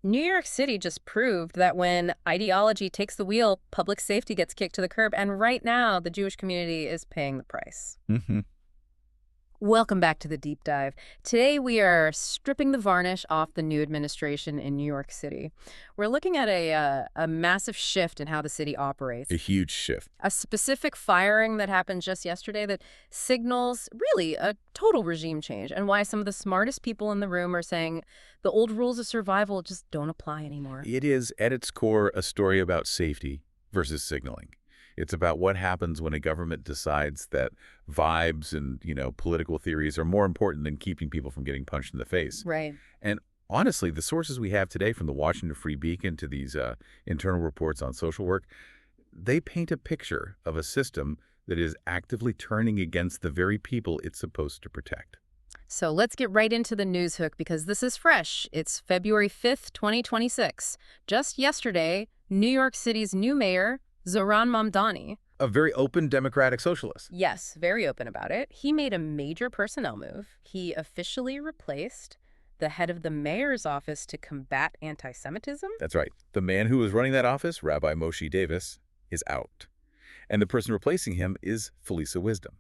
New York City just proved that when ideology takes the wheel, public safety gets kicked to the curb, and right now the Jewish community is paying the price. Hmm. Welcome back to the Deep Dive. Today we are stripping the varnish off the new administration in New York City. We're looking at a massive shift in how the city operates. A huge shift. A specific firing that happened just yesterday that signals really a total regime change, and why some of the smartest people in the room are saying the old rules of survival just don't apply anymore. It is, at its core, a story about safety versus signaling. It's about what happens when a government decides that vibes and, political theories are more important than keeping people from getting punched in the face. Right. And honestly, the sources we have today, from the Washington Free Beacon to these internal reports on social work, they paint a picture of a system that is actively turning against the very people it's supposed to protect. So let's get right into the news hook, because this is fresh. It's February 5th, 2026. Just yesterday, New York City's new mayor, Zohran Mamdani. A very open Democratic Socialist. Yes, very open about it. He made a major personnel move. He officially replaced the head of the mayor's office to combat anti-Semitism. That's right. The man who was running that office, Rabbi Moshe Davis, is out. And the person replacing him is Felisa Wisdom.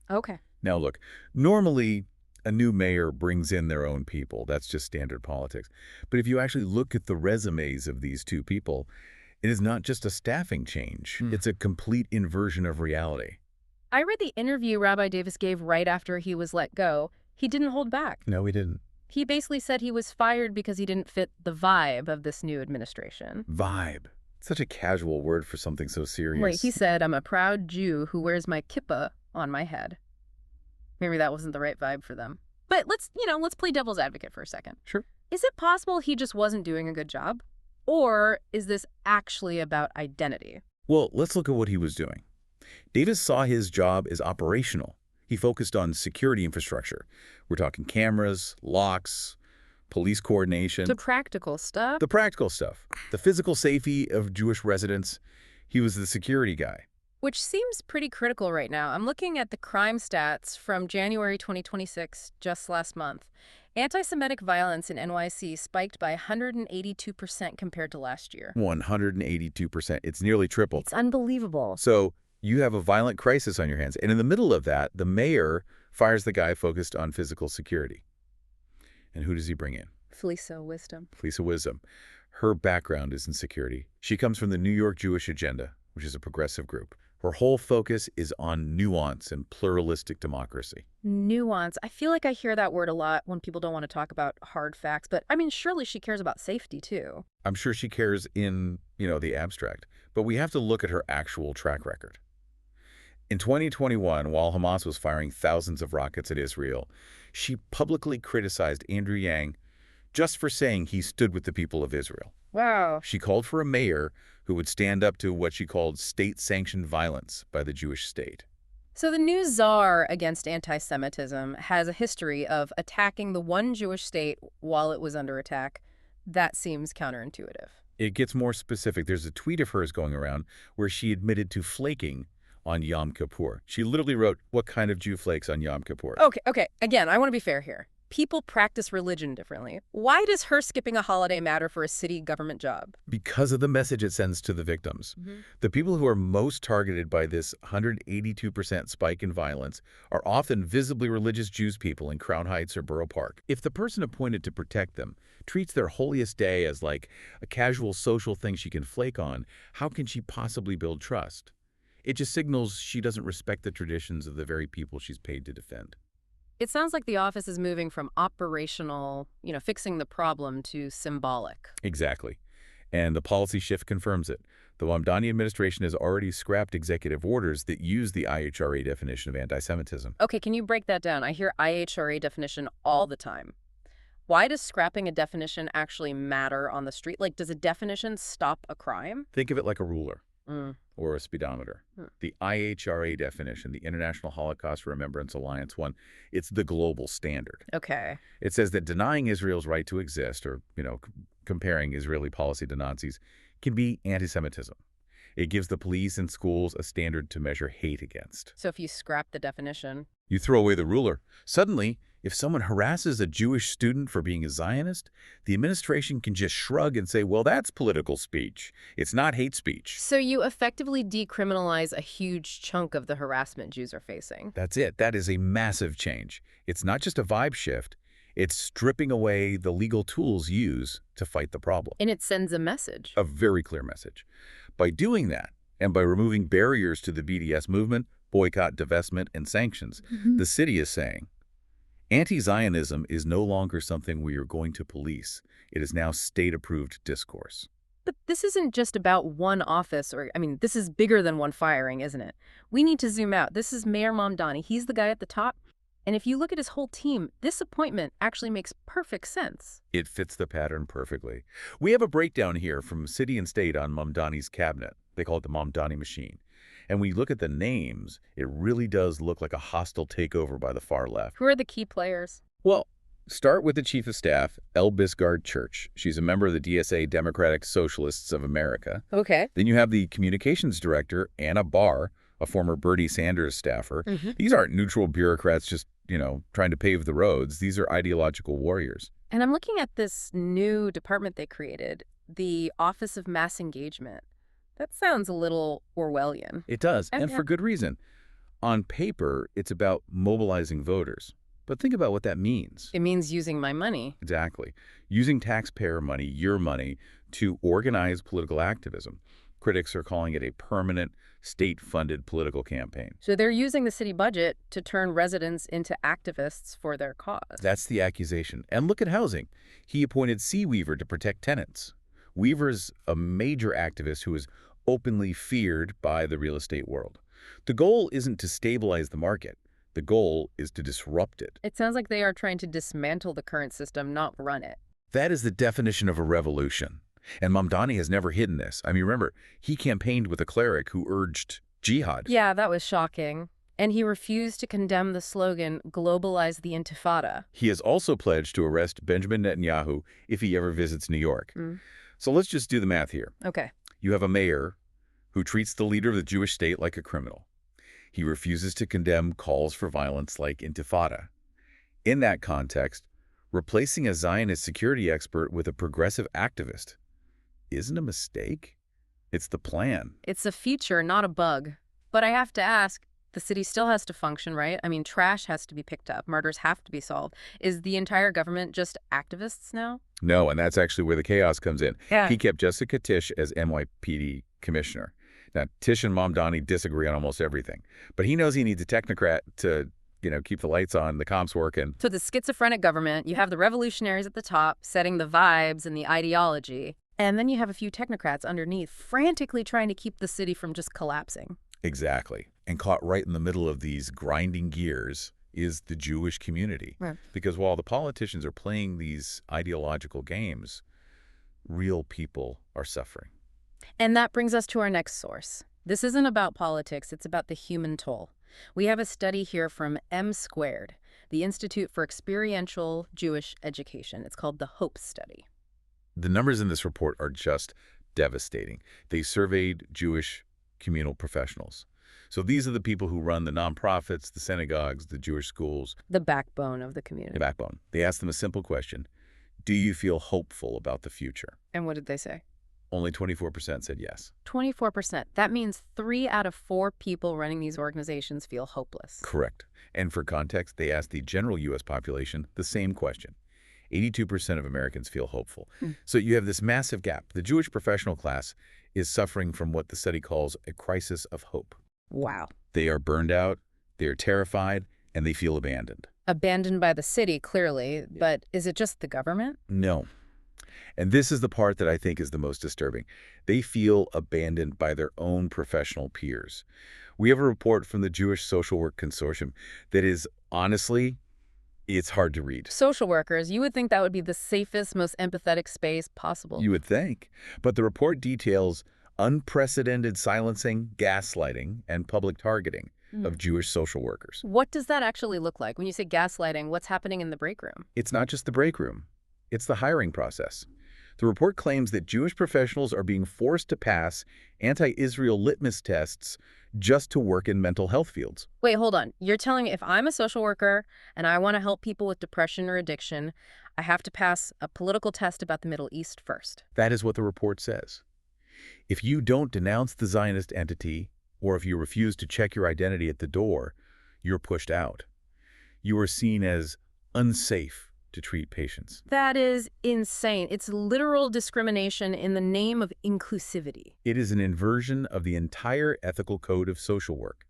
Okay. Now look, normally a new mayor brings in their own people. That's just standard politics. But if you actually look at the resumes of these two people, it is not just a staffing change. It's a complete inversion of reality. I read the interview Rabbi Davis gave right after he was let go. He didn't hold back. No, he didn't. He basically said he was fired because he didn't fit the vibe of this new administration. Vibe. Such a casual word for something so serious. Right, he said, "I'm a proud Jew who wears my kippah on my head." Maybe that wasn't the right vibe for them. But let's play devil's advocate for a second. Sure. Is it possible he just wasn't doing a good job? Or is this actually about identity? Well, let's look at what he was doing. Davis saw his job as operational. He focused on security infrastructure. We're talking cameras, locks, police coordination. The practical stuff? The practical stuff. The physical safety of Jewish residents. He was the security guy. Which seems pretty critical right now. I'm looking at the crime stats from January 2026, just last month. Anti-Semitic violence in NYC spiked by 182% compared to last year. 182%. It's nearly tripled. It's unbelievable. So you have a violent crisis on your hands. And in the middle of that, the mayor fires the guy focused on physical security. And who does he bring in? Felisa Wisdom. Felisa Wisdom. Her background is in security. She comes from the New York Jewish Agenda, which is a progressive group. Her whole focus is on nuance and pluralistic democracy. Nuance. I feel like I hear that word a lot when people don't want to talk about hard facts. But, surely she cares about safety, too. I'm sure she cares in, the abstract. But we have to look at her actual track record. In 2021, while Hamas was firing thousands of rockets at Israel, she publicly criticized Andrew Yang just for saying he stood with the people of Israel. Wow. She called for a mayor who would stand up to what she called state-sanctioned violence by the Jewish state. So the new czar against anti-Semitism has a history of attacking the one Jewish state while it was under attack. That seems counterintuitive. It gets more specific. There's a tweet of hers going around where she admitted to flaking on Yom Kippur. She literally wrote, "What kind of Jew flakes on Yom Kippur?" Okay. Again, I want to be fair here. People practice religion differently. Why does her skipping a holiday matter for a city government job? Because of the message it sends to the victims. The people who are most targeted by this 182% spike in violence are often visibly religious Jews people in Crown Heights or Borough Park. If the person appointed to protect them treats their holiest day as like a casual social thing she can flake on, how can she possibly build trust? It just signals she doesn't respect the traditions of the very people she's paid to defend. It sounds like the office is moving from operational, fixing the problem, to symbolic. Exactly. And the policy shift confirms it. The Mamdani administration has already scrapped executive orders that use the IHRA definition of anti-Semitism. Okay, can you break that down? I hear IHRA definition all the time. Why does scrapping a definition actually matter on the street? Like, does a definition stop a crime? Think of it like a ruler. Or a speedometer. The IHRA definition, the International Holocaust Remembrance Alliance one, it's the global standard. Okay. It says that denying Israel's right to exist, or, comparing Israeli policy to Nazis, can be anti-Semitism. It gives the police and schools a standard to measure hate against. So if you scrap the definition. You throw away the ruler. Suddenly, if someone harasses a Jewish student for being a Zionist, the administration can just shrug and say, well, that's political speech. It's not hate speech. So you effectively decriminalize a huge chunk of the harassment Jews are facing. That's it. That is a massive change. It's not just a vibe shift. It's stripping away the legal tools used to fight the problem. And it sends a message. A very clear message. By doing that, and by removing barriers to the BDS movement, boycott, divestment, and sanctions, the city is saying, anti-Zionism is no longer something we are going to police. It is now state-approved discourse. But this isn't just about one office, this is bigger than one firing, isn't it? We need to zoom out. This is Mayor Mamdani. He's the guy at the top. And if you look at his whole team, this appointment actually makes perfect sense. It fits the pattern perfectly. We have a breakdown here from City and State on Mamdani's cabinet. They call it the Mamdani machine. And we look at the names, it really does look like a hostile takeover by the far left. Who are the key players? Well, start with the Chief of Staff, El Bisgard Church. She's a member of the DSA, Democratic Socialists of America. Okay. Then you have the Communications Director, Anna Barr, a former Bernie Sanders staffer. These aren't neutral bureaucrats just, trying to pave the roads. These are ideological warriors. And I'm looking at this new department they created, the Office of Mass Engagement. That sounds a little Orwellian. It does, and Yeah. for good reason. On paper, it's about mobilizing voters. But think about what that means. It means using my money. Exactly. Using taxpayer money, your money, to organize political activism. Critics are calling it a permanent, state-funded political campaign. So they're using the city budget to turn residents into activists for their cause. That's the accusation. And look at housing. He appointed Cea Weaver to Protect Tenants. Weaver's a major activist who is openly feared by the real estate world. The goal isn't to stabilize the market. The goal is to disrupt it. It sounds like they are trying to dismantle the current system, not run it. That is the definition of a revolution. And Mamdani has never hidden this. Remember, he campaigned with a cleric who urged jihad. Yeah, that was shocking. And he refused to condemn the slogan, globalize the intifada. He has also pledged to arrest Benjamin Netanyahu if he ever visits New York. So let's just do the math here. Okay. You have a mayor who treats the leader of the Jewish state like a criminal. He refuses to condemn calls for violence like intifada. In that context, replacing a Zionist security expert with a progressive activist isn't a mistake. It's the plan. It's a feature, not a bug. But I have to ask, the city still has to function, right? Trash has to be picked up. Murders have to be solved. Is the entire government just activists now? No, and that's actually where the chaos comes in. Yeah. He kept Jessica Tisch as NYPD commissioner. Now, Tisch and Mamdani disagree on almost everything. But he knows he needs a technocrat to, keep the lights on, the comps working. So the schizophrenic government, you have the revolutionaries at the top setting the vibes and the ideology. And then you have a few technocrats underneath frantically trying to keep the city from just collapsing. Exactly. And caught right in the middle of these grinding gears is the Jewish community. Right. Because while the politicians are playing these ideological games, real people are suffering. And that brings us to our next source. This isn't about politics, it's about the human toll. We have a study here from M Squared, the Institute for Experiential Jewish Education. It's called the HOPE Study. The numbers in this report are just devastating. They surveyed Jewish communal professionals. So these are the people who run the nonprofits, the synagogues, the Jewish schools. The backbone of the community. The backbone. They asked them a simple question. Do you feel hopeful about the future? And what did they say? Only 24% said yes. 24%. That means 3 out of 4 people running these organizations feel hopeless. Correct. And for context, they asked the general U.S. population the same question. 82% of Americans feel hopeful. So you have this massive gap. The Jewish professional class is suffering from what the study calls a crisis of hope. Wow. They are burned out, they are terrified, and they feel abandoned. Abandoned by the city, clearly, but is it just the government? No. And this is the part that I think is the most disturbing. They feel abandoned by their own professional peers. We have a report from the Jewish Social Work Consortium that is, honestly, it's hard to read. Social workers, you would think that would be the safest, most empathetic space possible. You would think. But the report details unprecedented silencing, gaslighting, and public targeting of Jewish social workers. What does that actually look like? When you say gaslighting, what's happening in the break room? It's not just the break room. It's the hiring process. The report claims that Jewish professionals are being forced to pass anti-Israel litmus tests just to work in mental health fields. Wait, hold on. You're telling me if I'm a social worker and I want to help people with depression or addiction, I have to pass a political test about the Middle East first? That is what the report says. If you don't denounce the Zionist entity, or if you refuse to check your identity at the door, you're pushed out. You are seen as unsafe to treat patients. That is insane. It's literal discrimination in the name of inclusivity. It is an inversion of the entire ethical code of social work.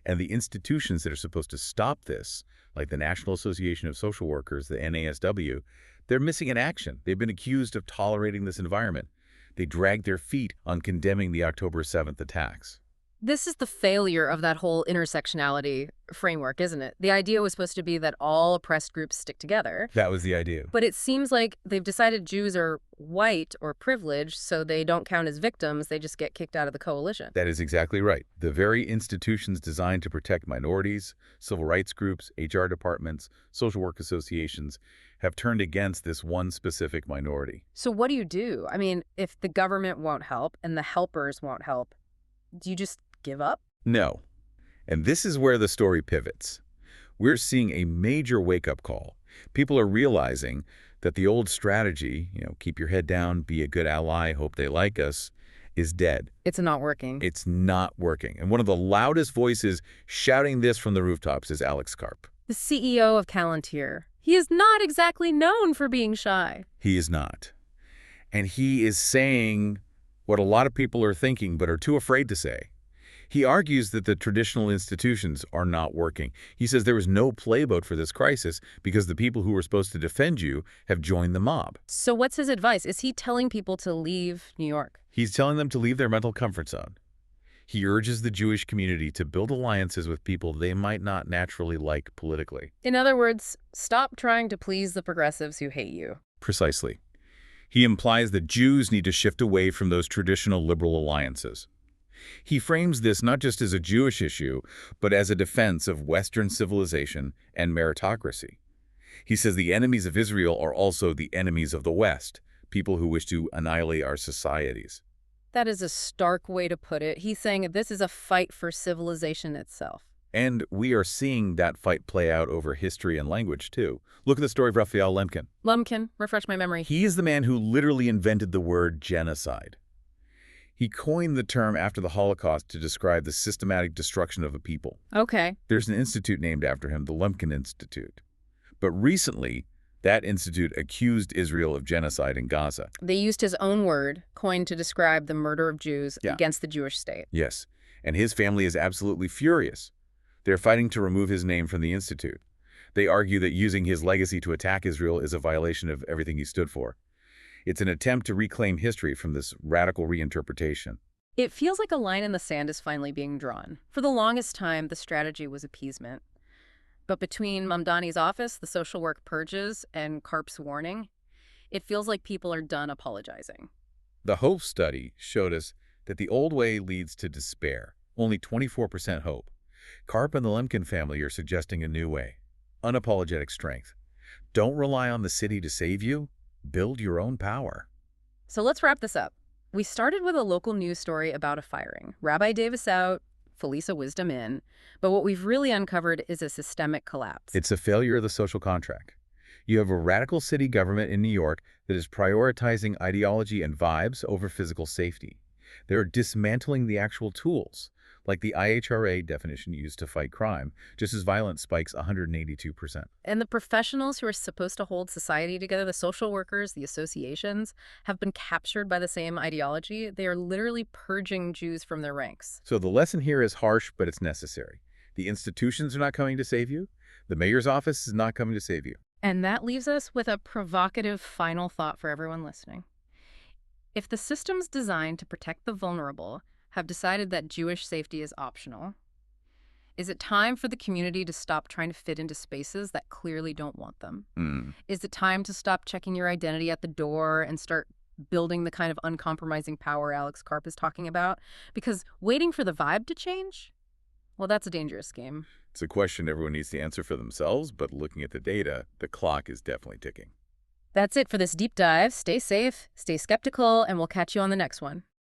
And the institutions that are supposed to stop this, like the National Association of Social Workers, the NASW, they're missing in action. They've been accused of tolerating this environment. They dragged their feet on condemning the October 7th attacks. This is the failure of that whole intersectionality framework, isn't it? The idea was supposed to be that all oppressed groups stick together. That was the idea. But it seems like they've decided Jews are white or privileged, so they don't count as victims. They just get kicked out of the coalition. That is exactly right. The very institutions designed to protect minorities, civil rights groups, HR departments, social work associations, have turned against this one specific minority. So what do? I mean, if the government won't help and the helpers won't help, do you just give up? No. And this is where the story pivots. We're seeing a major wake-up call. People are realizing that the old strategy, keep your head down, be a good ally, hope they like us, is dead. It's not working. It's not working. And one of the loudest voices shouting this from the rooftops is Alex Karp. The CEO of Palantir. He is not exactly known for being shy. He is not. And he is saying what a lot of people are thinking but are too afraid to say. He argues that the traditional institutions are not working. He says there was no playbook for this crisis because the people who were supposed to defend you have joined the mob. So what's his advice? Is he telling people to leave New York? He's telling them to leave their mental comfort zone. He urges the Jewish community to build alliances with people they might not naturally like politically. In other words, stop trying to please the progressives who hate you. Precisely. He implies that Jews need to shift away from those traditional liberal alliances. He frames this not just as a Jewish issue, but as a defense of Western civilization and meritocracy. He says the enemies of Israel are also the enemies of the West, people who wish to annihilate our societies. That is a stark way to put it. He's saying this is a fight for civilization itself. And we are seeing that fight play out over history and language, too. Look at the story of Raphael Lemkin. Lemkin, refresh my memory. He is the man who literally invented the word genocide. He coined the term after the Holocaust to describe the systematic destruction of a people. Okay. There's an institute named after him, the Lemkin Institute. But recently, that institute accused Israel of genocide in Gaza. They used his own word, coined to describe the murder of Jews against the Jewish state. Yes, and his family is absolutely furious. They're fighting to remove his name from the institute. They argue that using his legacy to attack Israel is a violation of everything he stood for. It's an attempt to reclaim history from this radical reinterpretation. It feels like a line in the sand is finally being drawn. For the longest time, the strategy was appeasement. But between Mamdani's office, the social work purges, and Karp's warning, it feels like people are done apologizing. The hope study showed us that the old way leads to despair, only 24% hope. Karp and the Lemkin family are suggesting a new way, unapologetic strength. Don't rely on the city to save you. Build your own power. So let's wrap this up. We started with a local news story about a firing. Rabbi Davis out, Felisa Wisdom in. But what we've really uncovered is a systemic collapse. It's a failure of the social contract. You have a radical city government in New York that is prioritizing ideology and vibes over physical safety. They're dismantling the actual tools, like the IHRA definition used to fight crime, just as violence spikes 182%. And the professionals who are supposed to hold society together, the social workers, the associations, have been captured by the same ideology. They are literally purging Jews from their ranks. So the lesson here is harsh, but it's necessary. The institutions are not coming to save you. The mayor's office is not coming to save you. And that leaves us with a provocative final thought for everyone listening. If the systems designed to protect the vulnerable have decided that Jewish safety is optional, is it time for the community to stop trying to fit into spaces that clearly don't want them? Is it time to stop checking your identity at the door and start building the kind of uncompromising power Alex Karp is talking about? Because waiting for the vibe to change, well, that's a dangerous game. It's a question everyone needs to answer for themselves, but looking at the data, the clock is definitely ticking. That's it for this deep dive. Stay safe, stay skeptical, and we'll catch you on the next one.